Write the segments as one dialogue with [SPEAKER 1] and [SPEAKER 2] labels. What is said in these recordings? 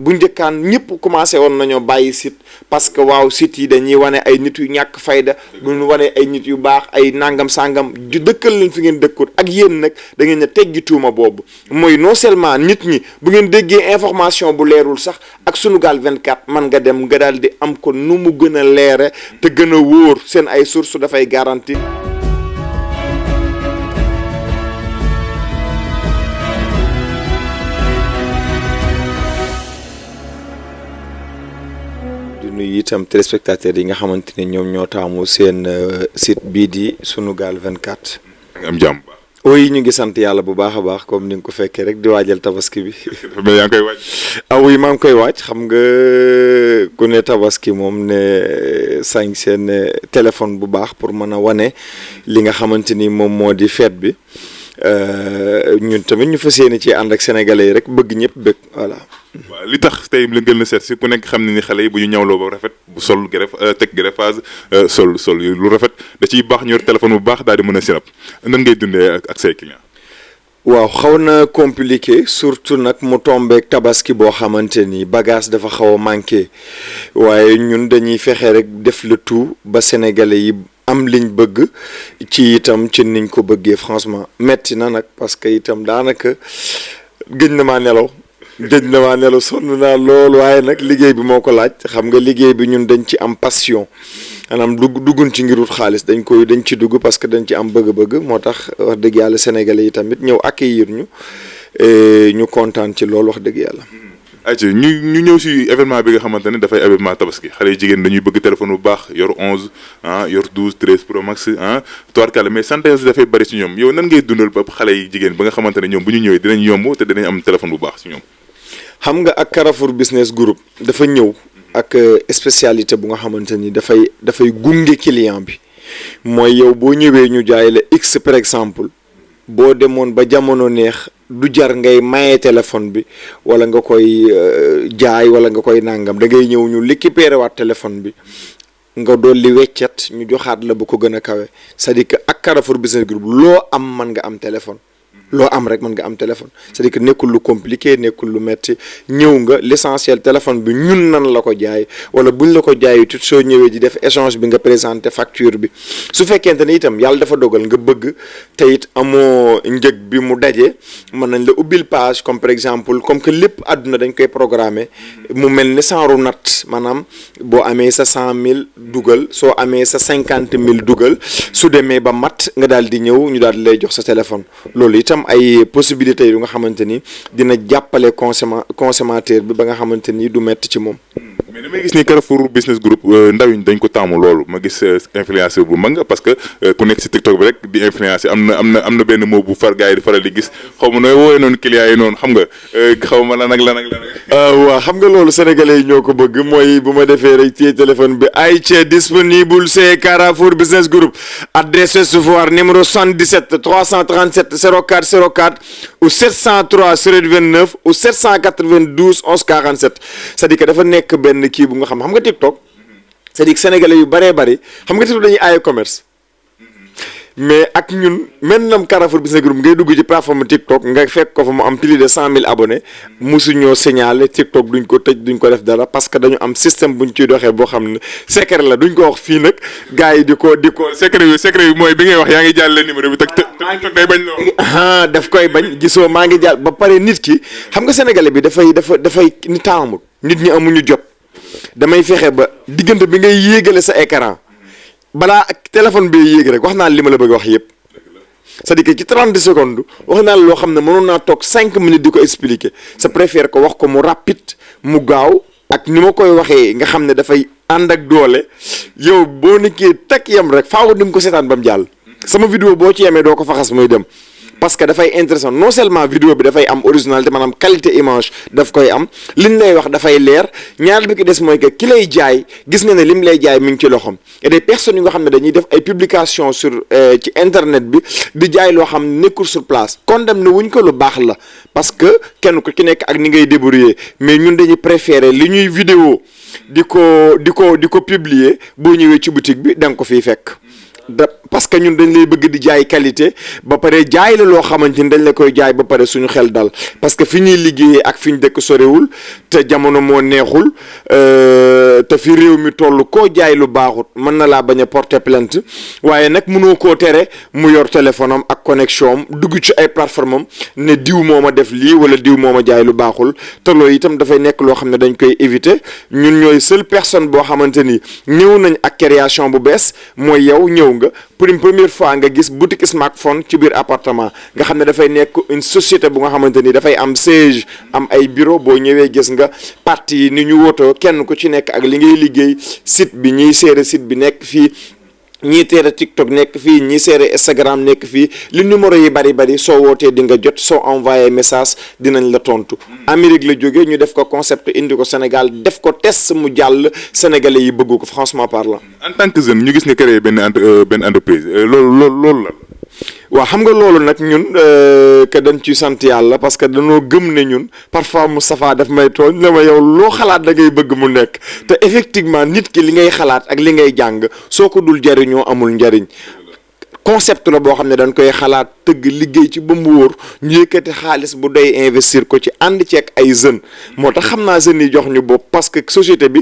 [SPEAKER 1] bu njëkkaan ñëpp commencé woon nañoo bàyyi site parce que waaw site yi dañuy wane ay nit yu ñàkk fayda duñu wane ay nit yu baax ay nangam sangam ju dëkkal leen fi ngeen dëkkut ak yéen nag da ngeen a teggi tuuma boobu mooy non seulement nit ñi bu ngeen déggee information bu leerul sax ak Sunugal 24 man nga dem nga daal di am ko nu mu gën a leere te gën a wóor seen ay source dafay garanti. nuyu itam téléspectateurs yi nga xamante ne ñoom ñoo taamu seen site bii di Sunugal 24.
[SPEAKER 2] nga am jàmm.
[SPEAKER 1] ooy ñu ngi sant yàlla bu baax a baax comme ni nga ko fekkee rek di waajal tabaski bi.
[SPEAKER 2] mais yaa ngi koy waaj.
[SPEAKER 1] oui maa ngi koy waaj xam nga ku ne tabaski moom ne sañ seen téléphone bu baax pour mën a wane li nga xamante ni moom moo di fête bi ñun tamit ñu fas yéene ci ànd ak sénégalais yi rek bëgg ñëpp bëgg voilà.
[SPEAKER 2] waaw li tax tey la gën a seet si ku nekk xam ne ni xale yi bu ñu ñawloo ba rafet bu sol teg greffage sol lu rafet da ciy baax ñu yor téléphone bu baax daal di mën a sinap nan ngay dundee ak say client.
[SPEAKER 1] waaw xaw na compliqué surtout nag mu tombeek tabaski boo xamante ni bagage dafa xaw a manqué waaye ñun dañuy fexe rek def le tout ba sénégalais yi am liñ bëgg ci itam ci niñ ko bëggee franchement metti na nag parce que itam daanaka gëj na maa nelaw. gëj na maa nelaw sonn naa lool waaye nag liggéey bi moo ko laaj xam nga liggéey bi ñun dañ ci am passion maanaam duggun ci ngir wut xaalis dañ ci dugg parce que dañ ci am bëgg-bëgg moo tax wax dëgg yàlla sénégalais yi tamit ñëw accueillir ñu ñu kontaan ci loolu wax dëgg yàlla.
[SPEAKER 2] ayca ñu ñëw si événement bi nga xamante ne dafay événement tabaski xale yu jigéen dañuy bëgg téléphone bu baax yor 11 yor 12 13 pro max tubaarkàlla mais sant si dafay bari si ñoom yow nan ngay dundal ba xale yi jigéen ba nga xamante ne ñoom bu ñu ñëwee dinañ yomb te dinañ am téléphone bu baax si ñoom.
[SPEAKER 1] xam nga ak Carrefour Business Group dafa ñëw ak spécialité bu nga xamante ni dafay gunge client bi mooy yow boo ñëwee ñu jaay la X par exemple boo demoon ba jamono neex du jar ngay maye téléphone bi wala nga koy jaay wala nga koy nangam da ngay ñëw ñu récupérer waat téléphone bi nga dolli weccet ñu joxaat la bu ko gën a kawe c'est-à-dire que ak Carrefour Business Group loo am mën nga am téléphone. loo am rek mën nga am téléphone c'est-à-dire que nekkul lu compliqué nekkul lu metti ñëw nga l'essentiel téléphone bi ñun nan la ko jaay wala buñ la ko jaay tout soo ñëwee di def échange bi nga présenter facture bi su fekkente ne itam yàlla dafa dogal nga bëgg te it amoo njëg bi mu daje mën nañ la ubbil page comme par exemple comme que lépp àdduna dañ koy programmer mu mel ni sanru nat maanaam boo amee sa 100 000 dugal soo amee sa 50 000 dugal su demee ba mat nga daal di ñëw ñu daal di lay jox sa téléphone loolu itam ay possibilités yu nga xamante ni dina jàppale consommateur bi ba nga xamante ni du metti ci moom.
[SPEAKER 2] mais damay gis ni Carrefour Business Group ndaw yi dañ ko taamu loolu ma gis influenceur bu mag nga parce que ku nekk si TikTok bi rek di influencer am na benn mot bu far gars yi di faral di gis xaw ma nooy woowee noonu clients yi noonu xam nga xaw ma lan ak lan.
[SPEAKER 1] waaw xam nga loolu sénégalais yi ñoo ko bëgg mooy bu ma defee rek ci téléphone bi ay ca disponible c'est Carrefour Business Group adresse Soufouar numéro 77 337 04 04 ou 703 29 ou 792 11 47 c'est-à-dire que dafa nekk benn kii bu nga xam nga TikTok c'est-à-dire que sénégalais yu bëree bëri xam nga TikTok dañuy aaye commerce mais ak ñun maintenant Carrefour Business Group ngay dugg ci plateforme TikTok nga fekk ko fa mu am plus de 100 000 abonnés musuñoo signaler TikTok duñ ko tëj duñ ko def dara parce que dañu am système buñ ciy doxee boo xam ne secret la duñ ko wax fii nag gars yi di ko.
[SPEAKER 2] secret bi mooy bi ngay wax yaa ngi jàllale numéro bi TikTok day bañ loo.
[SPEAKER 1] daf koy bañ gisoo maa ngi jàll ba pare nit ki xam nga sénégalais bi dafay ni taamul nit ñi amuñu jot damay fexe ba diggante bi ngay yéegale sa écran balaa ak téléphone bi yéeg rek wax naa li ma la bëgg wax yëpp c'est-à-dire que ci 30 secondes wax naa loo xam ne mënoon naa toog 5 minutes di ko expliquer sa préfère ko wax ko mu rapide mu gaaw ak ni ma koy waxee nga xam ne dafay ànd ak doole yow boo nekkee takk yem rek faaw di nga ko seetaan ba mu jàll sama vidéo boo ci yemee doo ko faxas muy dem parce que dafay intéressant non seulement vidéo bi dafay am originalité maanaam qualité image daf koy am liñ lay wax dafay leer ñaar bi ki des mooy que ki lay jaay gis nga ne lim lay jaay mi ngi ci loxoom et des personnes yu nga xam ne dañuy def ay publication sur ci internet bi di jaay loo xam ne nekkul sur place condamné wuñ ko lu baax la parce que kenn ku ci nekk ak ni ngay débrouiller mais ñun dañuy préférer li ñuy vidéo di ko publier boo ñëwee ci boutique bi da nga ko fiy fekk parce que ñun dañ lay bëgg di jaay qualité ba pare jaay la loo xamante ni dañ la koy jaay ba pare suñu xel dal parce que fi ñuy liggéeyee ak fi ñu dëkk sorewul te jamono moo neexul te fi réew mi toll koo jaay lu baaxut mën na laa bañ a porter plainte waaye nag mënoo koo tere mu yor téléphone am ak connexion am dugg ci ay plateforme am ne diw moo ma def lii wala diw moo ma jaay lu baaxul te loolu itam dafay nekk loo xam ne dañ koy éviter ñun ñooy seule personne boo xamante ni ñëw nañ ak création bu bees mooy yow ñëw nga pour une première fois nga gis boutique smartphone ci biir appartement nga xam ne dafay nekk une société bu nga xamante ni dafay am siège am ay bureau boo ñëwee gis nga partie yi ni ñu wootoo kenn ku ci nekk ak li ngay liggéey site bi ñiy seere site bi nekk fii ñii teere TikTok nekk fii ñii seere Instagram nekk fii li numéro yi bari soo wootee di nga jot soo envoyé message dinañ la tontu. Amérique la jógee ñu def ko concept indi ko Sénégal def ko test mu jàll sénégalais yi bëgg ko franchement parlant.
[SPEAKER 2] en tant que jeune ñu gis nga créé benn entreprise loolu la.
[SPEAKER 1] waaw xam nga loolu nag ñun que dañ ci sant yàlla parce que dañoo gëm ne ñun parfois Moustapha daf may tooñ ne ma yow loo xalaat da ngay bëgg mu nekk te effectivement nit ki li ngay xalaat ak li ngay jàng soo ko dul jariñoo amul njariñ concept la boo xam ne dañ koy xalaat tëgg liggéey ci ba mu wóor ñu yëkkati xaalis bu doy investir ko ci ànd ceeg ay jeunes moo tax xam naa jeunes yi jox ñu bopp parce que société bi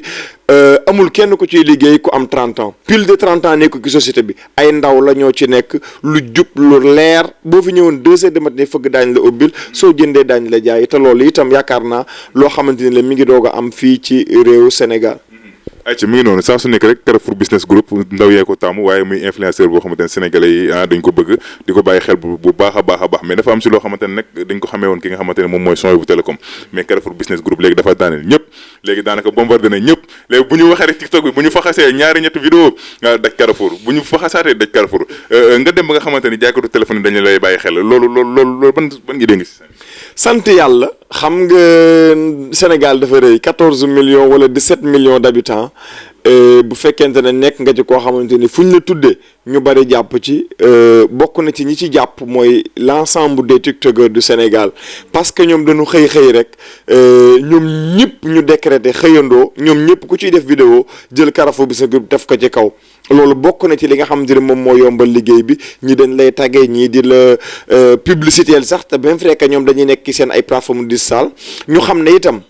[SPEAKER 1] amul kenn ku ciy liggéey ku am 30 ans pile de 30 ans nekk ci société bi ay ndaw la ñoo ci nekk lu jub lu leer boo fi ñëwoon 2 heures de matin fëgg daañ la ubbil soo jëndee daañ la jaay te loolu itam yaakaar naa loo xamante ni la mi ngi doog a am fii ci réew Sénégal.
[SPEAKER 2] ayca mi ngi noonu saa su nekk rek Carrefour Business Group ndaw yee ko taamu waaye muy influenceur boo xamante ne sénégalais yi dañ ko bëgg di ko bàyyi xel bu baax a baax mais dafa am si loo xamante ne nag dañ ko xamee woon ki nga xamante ne moom mooy son bu télécom mais Carrefour Business Group léegi dafa daaneel ñëpp léegi daanaka bombardé na ñëpp léegi bu ñu waxee rek TikTok bi bu ñu faxasee ñaari ñetti vidéo daj Carrefour bu ñu faxasaatee daj Carrefour nga dem ba nga xamante ni jaaykatu téléphone yi dañu lay bàyyi xel loolu ban idée nga si
[SPEAKER 1] sant yàlla xam nga Sénégal dafa rëy 14 millions wala 17 millions d'habitants bu fekkente ne nekk nga ci koo xamante ni fu ñu la tuddee ñu bari jàpp ci bokk na ci ñi ci jàpp mooy l'ensemble des tiktokers du Sénégal parce que ñoom dañu xëy rek ñoom ñëpp ñu décréter xëyandoo ñoom ñëpp ku ciy def vidéo jël Carrefour Business Group def ko ci kaw loolu bokk na ci li nga xamante ne moom moo yombal liggéey bi ñi dañ lay taggee ñii di la publicité sax te bien vrai que ñoom dañuy nekk ci seen ay plateforme digitale ñu xam ne itam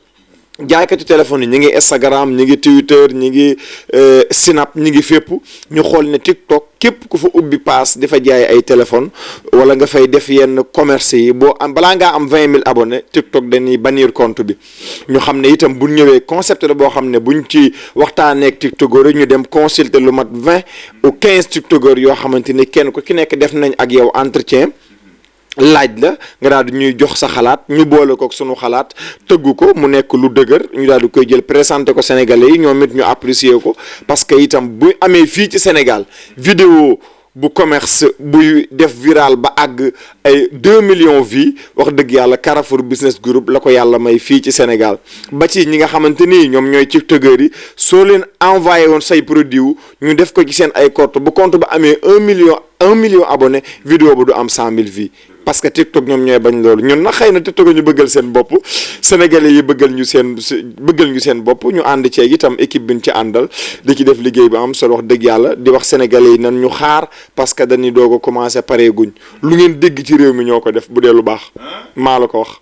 [SPEAKER 1] jaaykati téléphone yi ñi ngi Instagram ñi ngi Twitter ñi ngi Snap ñi ngi fépp ñu xool ne TikTok képp ku fa ubbi paas di fa jaay ay téléphone wala nga fay def yenn commerce yi boo am balaa ngaa am 20 000 abonnés TikTok dañuy bannir compte bi ñu xam ne itam bu ñëwee concept la boo xam ne buñ ci waxtaanee ak tiktokeur yi ñu dem consulter lu mat 20 ou 15 tiktokeur yoo xamante ni kenn ku ki nekk def nañ ak yow entretien. laaj la nga daal di ñuy jox sa xalaat ñu boole ko sunu xalaat tëggu ko mu nekk lu dëgër ñu daal di koy jël présenté ko Sénégalais yi ñoom it ñu apprécier ko parce que itam bu amee fii ci Sénégal vidéo bu commerce buy def viral ba àgg ay 2 millions vues wax dëgg yàlla Carrefour Business Group la ko yàlla may fii ci Sénégal ba ci ñi nga xamante ni ñoom ñooy tiktokeur yi soo leen envoyé woon say produit ñu def ko ci seen ay compte bu compte ba amee 1 million abonné vidéo bu du am 100 000 vues parce que TikTok ñoom ñooy bañ loolu ñun nag xëy na TikTok ñu bëggal seen bopp sénégalais yi bëggal ñu seen bopp ñu ànd ceeg itam équipe bi ñu ci àndal di ci def liggéey bi am solo wax dëgg yàlla di wax sénégalais yi nan ñu xaar parce que dañuy doog a commencé pareeguñ lu ngeen dégg ci réew mi ñoo ko def bu dee lu baax maa la ko wax.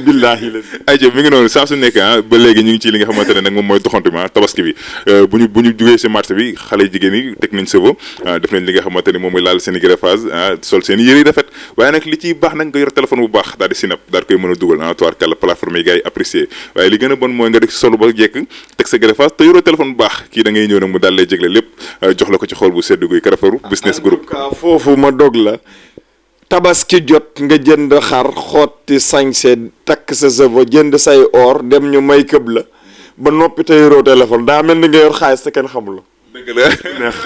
[SPEAKER 1] billaahi la
[SPEAKER 2] ayca mi ngi noonu saa su nekk ba léegi ñu ngi ci li nga xamante ne nag moom mooy doxantu bi tabaski bi bu ñu jugee si marché bi xale jigéen yi teg nañ sëbo def nañ li nga xamante ne moom mooy laal seen i greffage sol seen i yëre yi rafet waaye nag li ciy baax nag nga yor téléphone bu baax daal di sinap daal di koy mën a dugal tubaarkàlla plateforme yi gars yi apprécier waaye li gën a bon mooy nga def si solo ba jekk teg sa greffage te yoroo téléphone bu baax kii da ngay ñëw nag mu daal lay jégle lépp jox la ko ci xool bu sedd guy Carrefour Business Group.
[SPEAKER 1] foofu ma dog la tabaski jot nga jënd xar xotti sañse takk sa sëvo jënd say or dem ñu may këb la ba noppi te yoroo téléphone daa mel ni nga yor xaalis te kenn xamul la.
[SPEAKER 2] dëgg la
[SPEAKER 1] neex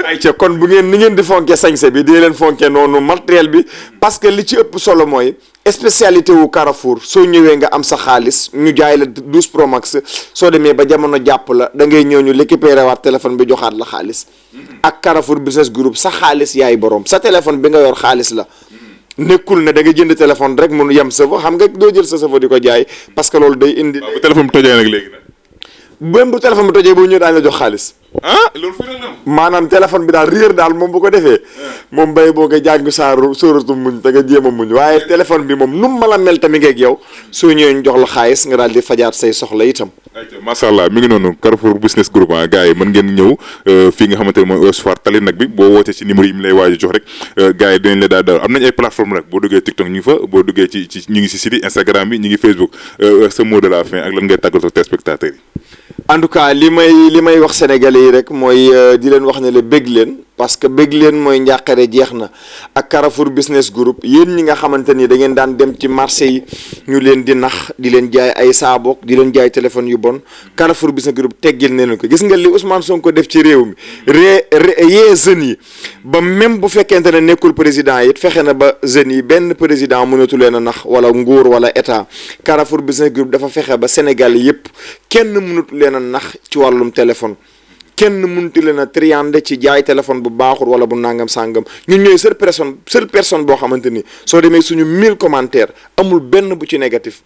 [SPEAKER 1] ayca kon bu ngeen ni ngeen di fonke sañse bi di leen fonke noonu matériel bi parce que li ci ëpp solo mooy spécialité wu Carrefour soo ñëwee nga am sa xaalis ñu jaay la 12 Pro Max soo demee ba jamono jàpp la da ngay ñëw ñu récupéré waat téléphone bi joxaat la xaalis ak Carrefour Business Group sa xaalis yaay borom sa téléphone bi nga yor xaalis la nekkul ne da nga jënd téléphone rek mun yem sëfo xam nga doo jël sa sëfo di ko jaay parce que loolu day indi.
[SPEAKER 2] bu téléphone bi tojee nag léegi nag.
[SPEAKER 1] même bu téléphone bi tojee boo ñëwee daañu la jox xaalis.
[SPEAKER 2] loolu fi la
[SPEAKER 1] maanaam téléphone bi daal réer daal moom bu ko defee moom bay boo nga jàng sóoratu muñ te nga jéem a muñ waaye téléphone bi moom nu mu mën a mel tamit ngeeg yow soo ñëwee ñu jox la xaalis nga daal di fajaat say soxla itam.
[SPEAKER 2] macha allah mi ngi noonu Carrefour Business Group gars yi mën ngeen ñëw fii nga xamante ne mooy Ouest Foire tali nag bi boo wootee ci numéro yi mu lay waaj a jox rek gars yi dinañ la daal am nañ ay plateforme rek boo duggee TikTok ñu ngi fa boo duggee ci ñu ngi si site Instagram bi ñu ngi Facebook sa mot de la fin ak lan ngay tàggatoo téléspectateurs yi.
[SPEAKER 1] en tout cas li may wax sénégalais yi rek mooy di leen wax ne la bëgg leen parce que bëgg leen mooy njàqare jeex na ak Carrefour Business Group yéen ñi nga xamante ni da ngeen daan dem ci marché yi ñu leen di nax di leen jaay ay saabook di leen jaay téléphone yu bon Carrefour Business Group teggil ne leen ko gis nga li Ousmane Sonko def ci réew mi yee jeunes yi ba même bu fekkente ne nekkul président it fexe na ba jeunes yi benn président mënatu leen a nax wala nguur wala état Carrefour Business Group dafa fexe ba Sénégal yëpp kenn mënatu leen a nax ci wàllum téléphone. kenn mënti leen a triande ci jaay téléphone bu baaxul wala bu nangam sàngam ñun ñooy seule personne boo xamante ni soo demee suñu 1000 commentaires amul benn bu ci négatif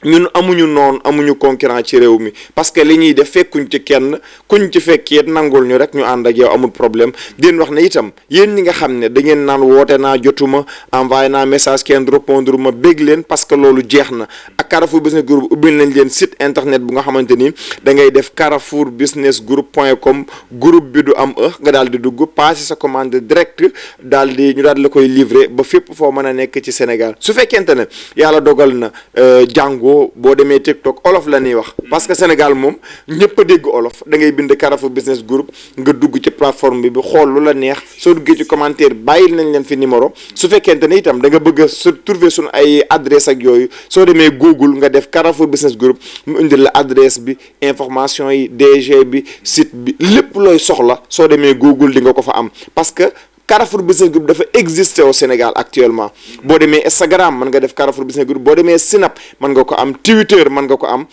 [SPEAKER 1] ñun amuñu noon amuñu concurrent ci réew mi parce que li ñuy def fekkuñ ci kenn kuñ ci fekkee nangul ñu rek ñu ànd ak yow amul problème di leen wax ne itam yéen ñi nga xam ne da ngeen naan woote naa jotuma envoyé naa message kenn répondre ma bég leen parce que loolu jeex na ak Carrefour Business Group ubbil nañ leen site internet bu nga xamante ni da ngay def carrefourbusinessgroup.com groupe bi du am nga daal di dugg passer sa commande direct daal di ñu daal di la koy livrer ba fépp foo mën a nekk ci Sénégal su fekkente ne yàlla dogal na jàngoo boo demee TikTok olof la ñuy wax parce que Sénégal moom ñëpp a dégg olof da ngay bind Carrefour Business Group nga dugg ci plateforme bi xool lu la neex soo duggee ci commentaire bàyyil nañ leen fi numéro su fekkente ne itam da nga bëgg a trouver suñu ay adresse ak yooyu soo demee Google nga def Carrefour Business Group mu indil la adresse bi information yi DG bi site bi lépp looy soxla soo demee Google di nga ko fa am parce que Carrefour Business Group dafa exister au Sénégal actuellement boo demee Instagram mën nga def Carrefour Business Group boo demee Snap mën nga ko am Twitter mën nga ko am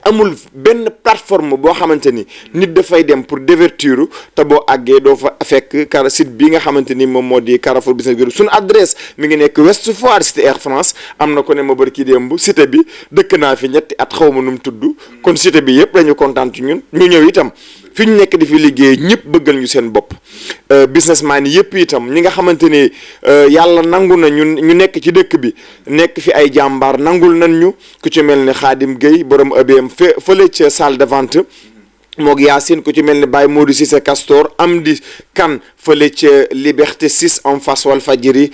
[SPEAKER 1] amul benn plateforme boo xamante ni nit dafay dem pour divertir te boo àggee doo fa fekk site bi nga xamante ni moom moo di Carrefour Business Group suñu adresse mi ngi nekk Ouest Foire cité Air France am na ko ne ma bari kii démb cité bi dëkk naa fi ñetti at xaw ma nu mu tudd kon cité bi yëpp dañu kontaan ci ñun ñu ñëw itam fi ñu nekk di fi liggéey ñëpp bëggal ñu seen bopp businessman yëpp itam ñi nga xamante ni yàlla nangu na ñu nekk ci dëkk bi nekk fi ay jàmbaar nangul nañ ñu ku ci mel ni Khadim Gueye borom ABM fële ca salle de vente moog Yacine ku ci mel ni Baye Modou Cissé Castor Amdi Kan fële ca Liberté 6 en face Walfadjri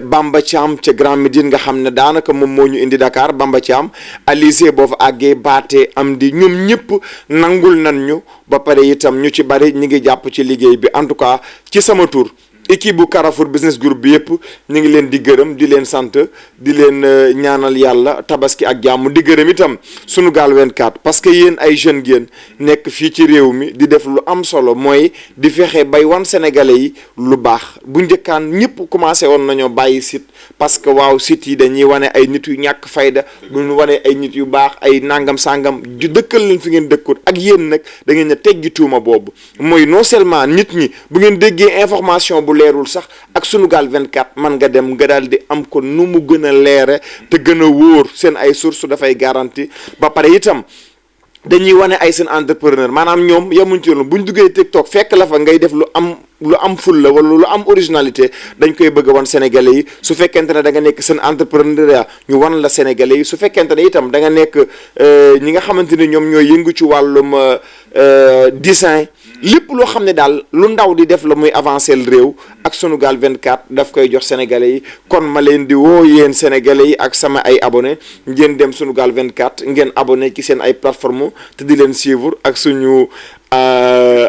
[SPEAKER 1] Bamba Thiam ca Grand Médine nga xam ne daanaka moom moo ñu indi Dakar Bamba Thiam Alizé boo fa àggee baate Amdi ñoom ñëpp nangul nan ñu ba pare itam ñu ci bari ñi ngi jàpp ci liggéey bi en tout cas ci sama tur équipe bu Carrefour Business Group bi yëpp ñu ngi leen di gërëm di leen sant di leen ñaanal yàlla tabaski ak jàmm di gërëm itam Sunugal 24 parce que yéen ay jeunes ngeen nekk fii ci réew mi di def lu am solo mooy di fexe bay wan sénégalais yi lu baax bu njëkkaan ñëpp commencé woon nañoo bàyyi site parce que waaw site yi dañuy wane ay nit yu ñàkk fayda duñu wane ay nit yu baax ay nangam sangam ju dëkkal leen fi ngeen dëkkut ak yéen nag da ngeen a teggi tuuma boobu mooy non seulement nit ñi bu ngeen déggee information bu leerul sax ak Sunugal 24 man nga dem nga daal di am ko nu mu gën a leere te gën a wóor seen ay source dafay garanti ba pare itam dañuy wane ay seen entrepreneur maanaam ñoom yemuñ ci loolu bu ñu duggee TikTok fekk la fa ngay def lu am ful la wala lu am originalité dañ koy bëgg a wan sénégalais yi su fekkente ne da nga nekk seen entrepreneuriat ñu wan la sénégalais yi su fekkente ne itam da nga nekk ñi nga xamante ne ñoom ñooy yëngu ci wàllum design lépp loo xam ne daal lu ndaw di def la muy avancer le réew ak Sunugal 24 daf koy jox sénégalais yi kon ma leen di woo yéen sénégalais yi ak sama ay abonné ngeen dem Sunugal 24 ngeen abonné ci seen ay plateforme te di leen suivre ak suñu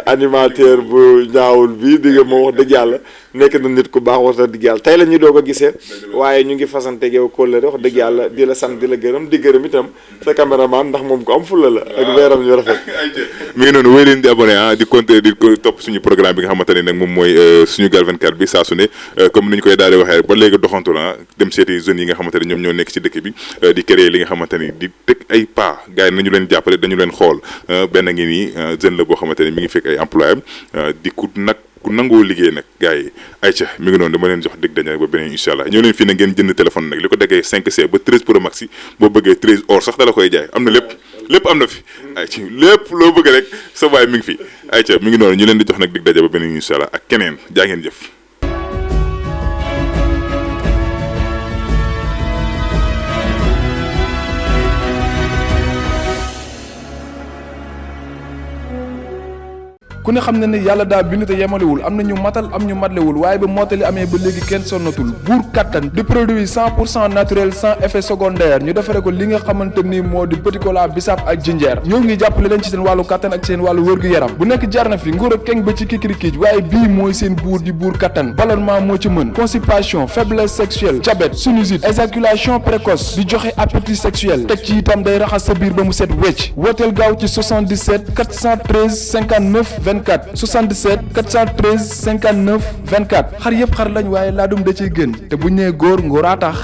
[SPEAKER 1] animateur bu ñaawul bi di nga moom wax dëgg yàlla nekk na nit ku baax wax dëgg yàlla tey la ñu doog a gisee waaye ñu ngi fasante yow kóllëre wax dëgg yàlla di la sant di la gërëm di gërëm itam sa caméraman ndax moom ko am fulla la ak weeram ñu rafet
[SPEAKER 2] mi ngi noonu wéy leen di abonné di compter di topp suñu programme bi nga xamante ne nag moom mooy Sunugal 24 bi saa su ne comme ni ñu koy daal di waxee rek ba léegi doxantu la dem seeti jeunes yi nga xamante ne ñoom ñoo nekk ci dëkk bi di créer li nga xamante ni di teg ay pas gars yi nañu leen jàppale dañu leen xool benn ngi nii jeune la boo xamante ne mi ngi fekk ay employé am di ku nangoo liggéey nag gars yi ayca mi ngi noonu dama leen jox dëgg dañu rek ba beneen incha allah ñëw leen fii nag ngeen jënd téléphone nag li ko déggee 5C ba 13 Pro Max yi boo bëggee 13 or sax dala koy jaay am na lépp lépp am na fi ay ci lépp loo bëgg rek sa waay mi ngi fi ay ca mi ngi noonu ñu leen di jox nag dig daje ba beneen incha allah ak keneen jaa ngeen jëf.
[SPEAKER 3] ku ne xam ne ne yàlla daa bind te yemalewul am na ñu matal am ñu matlewul waaye ba mottali amee ba léegi kenn sonnatul buur kattan di produit 100% naturel sans effet secondaire ñu defare ko li nga xamante ni moo di petit cola bisaab ak jinjeer ñoo ngi jàppale leen ci seen wàllu kattan ak seen wàllu wërgu-yaram bu nekk jarna fi nguur ak keng ba ci kikirikiij waaye bii mooy seen buur di buur kattan ballonnement moo ci mën constipation faiblesse sexuelle diabète sinusite éjaculation précoce di joxe appétit sexuel teg ci itam day raxas sa biir ba mu set wecc wooteel gaaw ci 77 413 59 24 77 413 59 24 xar yëpp xar lañ waaye laadum da ciy gën te bu ñu nee góor ngóoraa tax